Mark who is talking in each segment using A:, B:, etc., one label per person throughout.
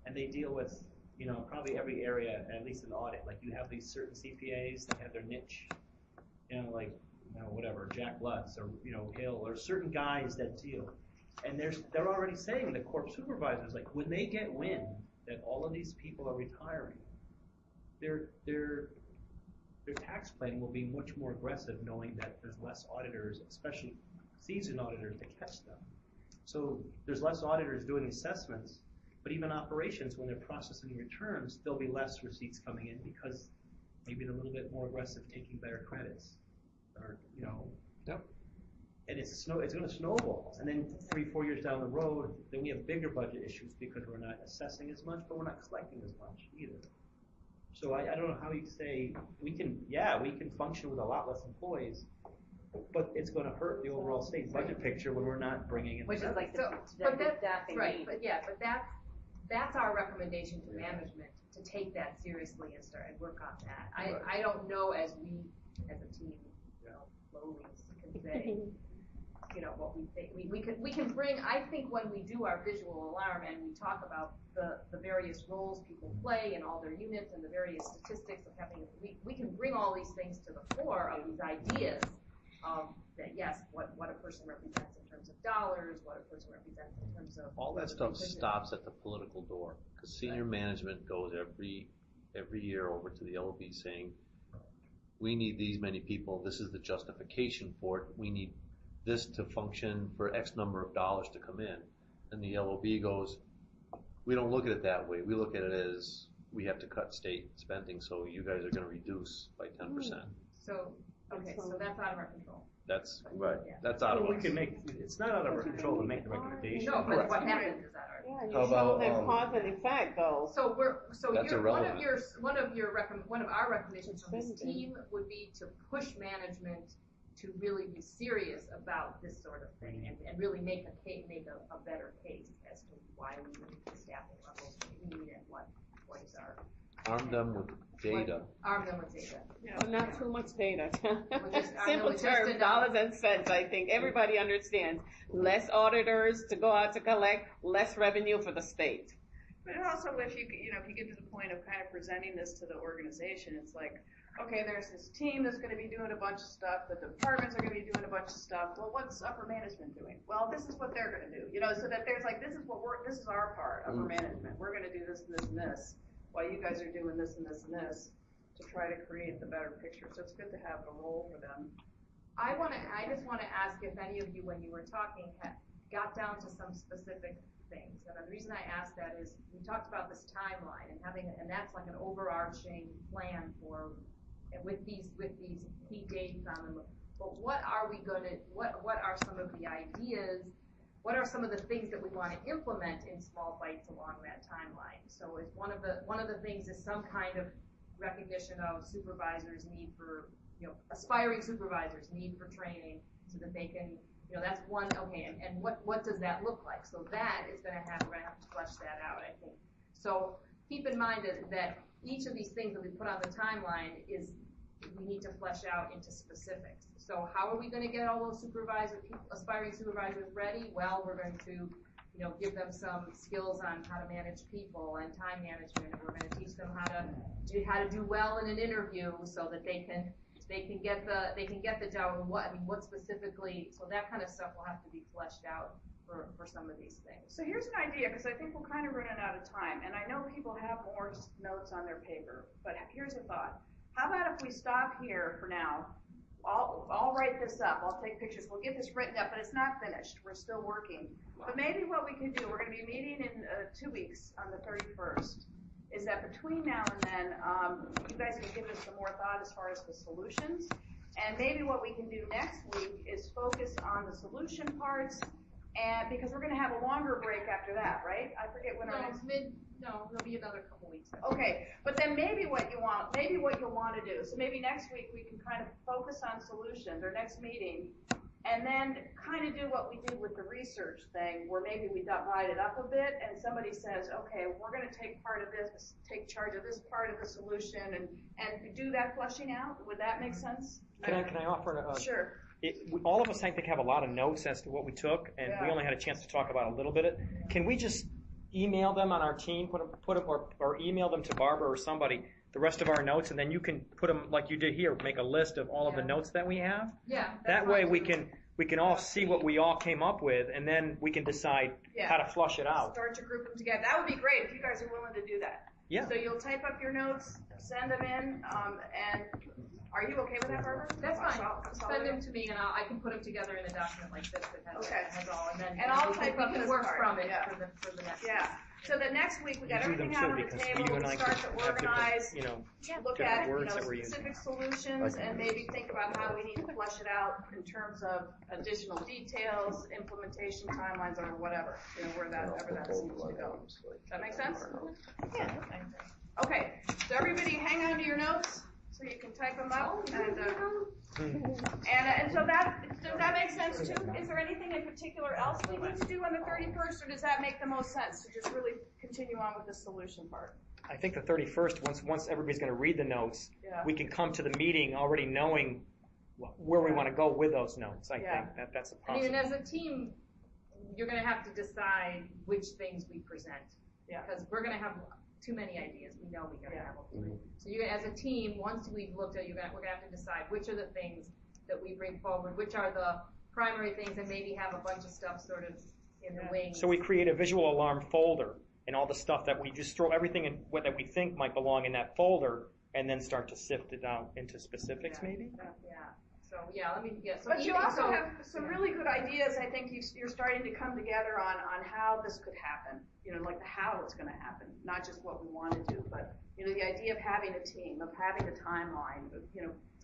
A: and they deal with, probably every area, at least in audit. Like you have these certain CPAs that have their niche, whatever, Jack Lutz or, Hill, or certain guys that deal. And they're already saying, the corp supervisors, like when they get wind that all of these people are retiring, their tax planning will be much more aggressive, knowing that there's less auditors, especially seasoned auditors, to catch them. So there's less auditors doing assessments, but even operations, when they're processing returns, there'll be less receipts coming in because maybe they're a little bit more aggressive taking better credits, or
B: Yep.
A: And it's going to snowball. And then 3-4 years down the road, then we have bigger budget issues because we're not assessing as much, but we're not collecting as much either. So I don't know how you say we can function with a lot less employees, but it's going to hurt the overall state budget picture when we're not bringing in.
C: Which is like the staffing
D: right,
C: need.
D: but that's our recommendation to management, to take that seriously and start and work on that. I don't know, as we as a team, lowly can say, what we think. We can bring, I think when we do our visual alarm and we talk about the various roles people play and all their units and the various statistics of having, we can bring all these things to the fore of these ideas of that, yes, what a person represents in terms of dollars, what a person represents in terms of
B: all that stuff stops at the political door, because senior management goes every year over to the LOB saying, we need these many people, this is the justification for it, we need this to function for X number of dollars to come in. And the LOB goes, we don't look at it that way. We look at it as we have to cut state spending, so you guys are going to reduce by 10%.
D: So that's out of our control.
B: That's right. Yeah. That's out of our control.
A: It's not out of our control to make the recommendation.
D: No, but what happens is out of our control.
E: Yeah, you show the cause and effect, though.
D: So one of our recommendations from this team would be to push management to really be serious about this sort of thing and really make a better case as to why we need the staffing levels we need and what is our.
B: Arm them with data.
D: Arm them with data.
E: Not too much data.
D: Simple
E: Simple terms, dollars and cents. I think everybody understands. Less auditors to go out to collect, less revenue for the state.
F: But also, if you get to the point of kind of presenting this to the organization, it's like, okay, there's this team that's going to be doing a bunch of stuff. The departments are going to be doing a bunch of stuff. Well, what's upper management doing? Well, this is what they're going to do. So that there's like, this is our part, upper management. We're going to do this and this and this, while you guys are doing this and this and this, to try to create the better picture. So it's good to have a role for them.
D: I just want to ask if any of you, when you were talking, got down to some specific things. And the reason I asked that is we talked about this timeline and that's like an overarching plan with these key dates on them. But what are some of the ideas? What are some of the things that we want to implement in small bites along that timeline? So is one of the things is some kind of recognition of supervisors' need for, aspiring supervisors' need for training so that they can, that's one, okay, and what does that look like? So that is we're going to have to flesh that out, I think. So keep in mind that each of these things that we put on the timeline we need to flesh out into specifics. So how are we going to get all those aspiring supervisors ready? Well, we're going to, give them some skills on how to manage people and time management. We're going to teach them how to do well in an interview so that they can get the job. And what specifically? So that kind of stuff will have to be fleshed out for some of these things.
F: So here's an idea, because I think we're kind of running out of time, and I know people have more notes on their paper, but here's a thought. How about if we stop here for now? I'll write this up. I'll take pictures. We'll get this written up, but it's not finished. We're still working. But maybe what we could do, we're going to be meeting in 2 weeks on the 31st, is that between now and then, you guys can give us some more thought as far as the solutions. And maybe what we can do next week is focus on the solution parts, and because we're going to have a longer break after that, right? I forget when our next.
D: No, there'll be another couple weeks.
F: Okay, but then maybe what you'll want to do. So maybe next week we can kind of focus on solutions, or next meeting, and then kind of do what we did with the research thing, where maybe we divide it up a bit, and somebody says, okay, we're going to take charge of this part of the solution, and do that fleshing out. Would that make sense?
G: Can I offer
F: Sure.
G: All of us, I think, have a lot of notes as to what we took, and we only had a chance to talk about a little bit. Can we just email them on our team, put them or email them to Barbara or somebody, the rest of our notes, and then you can put them like you did here, make a list of all of the notes that we have.
D: Yeah.
G: That way we can all see what we all came up with, and then we can decide how to flush it out.
F: Start to group them together. That would be great if you guys are willing to do that.
G: Yeah.
F: So you'll type up your notes, send them in, and are you okay with that, Barbara?
D: That's fine.
F: I'll
D: Send them to me, and I can put them together in a document like this that has all, and then
F: I'll
D: we
F: type up
D: can
F: this
D: work
F: part,
D: from it
F: yeah.
D: for the next.
F: Yeah. So the next week, we got
G: You do them
F: everything out
G: too,
F: on the
G: because
F: table,
G: you and
F: we
G: I
F: start
G: could
F: to
G: have
F: organize,
G: different,
F: look
G: different
F: at,
G: words that we're using.
F: specific solutions, and maybe think about how we need to flesh it out in terms of additional details, implementation timelines, or whatever, wherever that needs to go. Does that make sense? Yeah. Okay, so everybody hang on to your notes, so you can type them up, and so does that make sense too? Is there anything in particular else we need to do on the 31st, or does that make the most sense to just really continue on with the solution part?
G: I think the 31st, once everybody's going to read the notes, we can come to the meeting already knowing where we want to go with those notes. I think that's a possibility.
D: And as a team, you're going to have to decide which things we present.
F: Yeah.
D: Because we're going to have too many ideas. We know we're going to have them. So you, as a team, once we've looked at it, we're going to have to decide which are the things that we bring forward, which are the primary things, and maybe have a bunch of stuff sort of in the wings.
G: So we create a visual alarm folder and all the stuff that we just throw everything in that we think might belong in that folder, and then start to sift it out into specifics, maybe.
D: Yeah. So let me get. So
F: but you also have some really good ideas. I think you're starting to come together on how this could happen. Like the how it's going to happen, not just what we want to do, but the idea of having a team, of having a timeline, of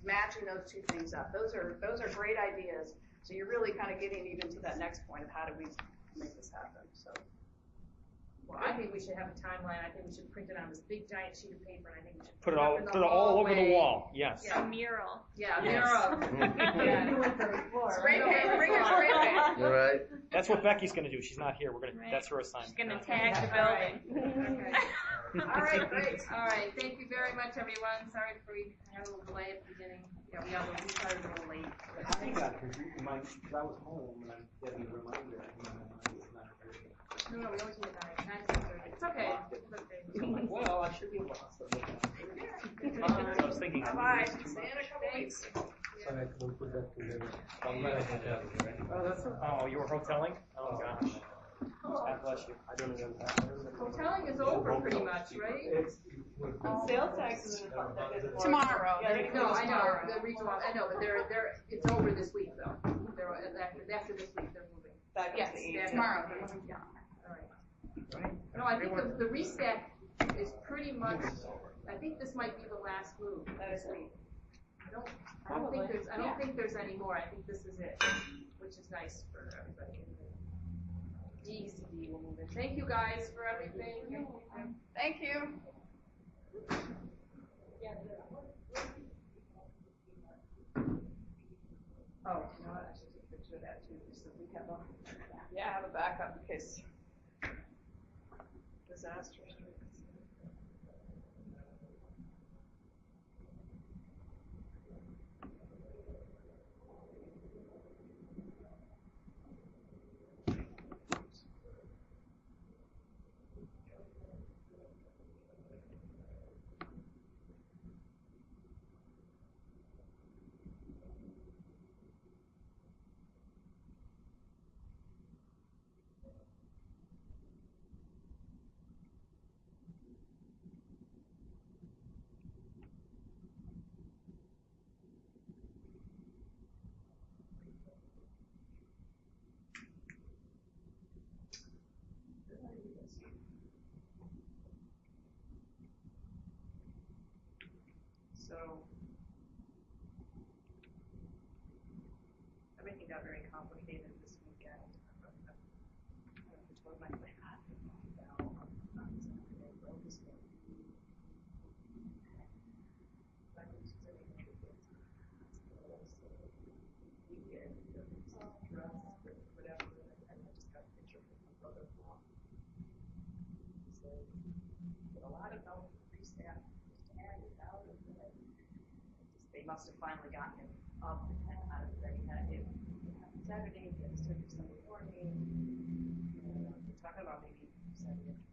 F: matching those two things up. Those are great ideas. So you're really kind of getting even to that next point of how do we make this happen. So.
D: Well, I think we should have a timeline. I think we should print it on this big giant sheet of paper, and I think we should
G: Put it all over the wall. Yes.
C: A mural.
D: Yeah, a
G: Yes.
D: mural.
F: Spray paint, bring your spray paint.
H: All right.
G: That's what Becky's going to do. She's not here. That's her assignment.
C: She's gonna tag the building.
D: Okay. All right, great. All right, thank you very much, everyone. Sorry for we had a little delay at the beginning. We started a little late.
A: I think that because I was home and I'm getting a reminder in my mind it's not very.
D: No, we always do it 9 to 6:30. It's okay. It's okay.
A: I'm like, well, I should be able to hustle.
G: I was thinking.
F: Bye. See you in a couple weeks.
A: Sorry, I couldn't put that together. I'm glad I did that. Oh, that's
G: Oh, you were hoteling? Oh gosh. God bless you.
A: I don't even have.
D: Hoteling is over pretty much, right?
E: Sales tax is
F: Tomorrow.
D: No, I know, the regional, I know, but it's over this week though. After this week, they're moving.
F: Yes, tomorrow. Yeah.
D: All right. No, I think the reset is pretty much, I think this might be the last move.
F: That is me.
D: I don't think there's any more. I think this is it, which is nice for everybody. DCD will move in. Thank you guys for everything.
F: Thank you. Oh, you know what? I should take a picture of that too, just so we have a, have a backup in case disaster strikes. So everything got very complicated this weekend. I told my friend, they must have finally gotten him up and out of bed. He had it Saturday, he had his surgery Sunday morning. We're talking about maybe
D: 30th.